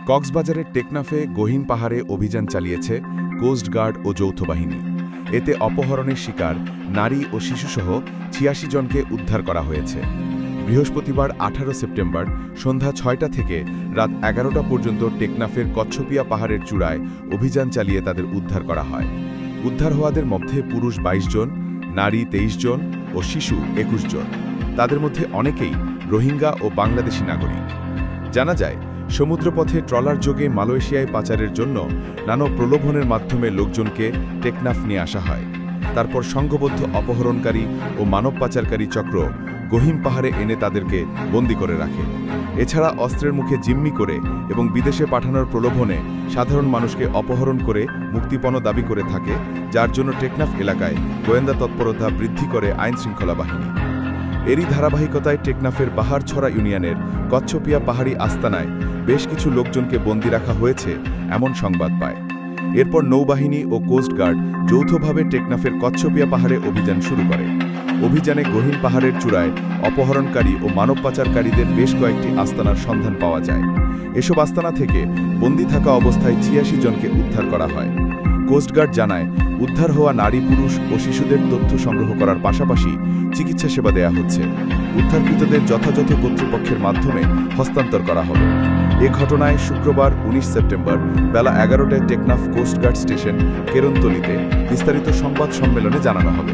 কক্সবাজারের টেকনাফে গহীন পাহাড়ে অভিযান চালিয়েছে কোস্টগার্ড ও যৌথ বাহিনী। এতে অপহরণের শিকার নারী ও শিশুসহ ৮৬ জনকে উদ্ধার করা হয়েছে। বৃহস্পতিবার ১৮ সেপ্টেম্বর সন্ধ্যা ৬টা থেকে রাত ১১টা পর্যন্ত টেকনাফের কচ্ছপিয়া পাহাড়ের চূড়ায় অভিযান চালিয়ে তাদের উদ্ধার করা হয়। উদ্ধার হওয়াদের মধ্যে পুরুষ ২২ জন, নারী ২৩ জন ও শিশু ২১ জন। তাদের মধ্যে অনেকেই রোহিঙ্গা ও বাংলাদেশি নাগরিক। জানা যায়, সমুদ্রপথে ট্রলার যোগে মালয়েশিয়ায় পাচারের জন্য নানা প্রলোভনের মাধ্যমে লোকজনকে টেকনাফ নিয়ে আসা হয়। তারপর সংঘবদ্ধ অপহরণকারী ও মানব পাচারকারী চক্র গহীন পাহাড়ে এনে তাদেরকে বন্দী করে রাখে। এছাড়া অস্ত্রের মুখে জিম্মি করে এবং বিদেশে পাঠানোর প্রলোভনে সাধারণ মানুষকে অপহরণ করে মুক্তিপণ দাবি করে থাকে, যার জন্য টেকনাফ এলাকায় গোয়েন্দা তৎপরতা বৃদ্ধি করে আইনশৃঙ্খলা বাহিনী। এরই ধারাবাহিকতায় টেকনাফের বাহারছড়া ইউনিয়নের কচ্ছপিয়া পাহাড়ি আস্তানায় বেশ কিছু লোকজনকে বন্দী রাখা হয়েছে এমন সংবাদ পায়। এরপর নৌবাহিনী ও কোস্টগার্ড যৌথভাবে টেকনাফের কচ্ছপিয়া পাহাড়ে অভিযান শুরু করে। অভিযানে গহীন পাহাড়ের চূড়ায় অপহরণকারী ও মানব পাচারকারীদের বেশ কয়েকটি আস্তানার সন্ধান পাওয়া যায়। এসব আস্তানা থেকে বন্দী থাকা অবস্থায় ৮৬ জনকে উদ্ধার করা হয়। কোস্টগার্ড জানায়, উদ্ধার হওয়া নারী, পুরুষ ও শিশুদের তথ্য সংগ্রহ করার পাশাপাশি চিকিৎসা সেবা দেয়া হচ্ছে। উদ্ধারকৃতদের যথাযথ কর্তৃপক্ষের মাধ্যমে হস্তান্তর করা হবে। এ ঘটনায় শুক্রবার ১৯ সেপ্টেম্বর বেলা ১১টায় টেকনাফ কোস্টগার্ড স্টেশন কেরন্তলিতে বিস্তারিত সংবাদ সম্মেলনে জানানো হবে।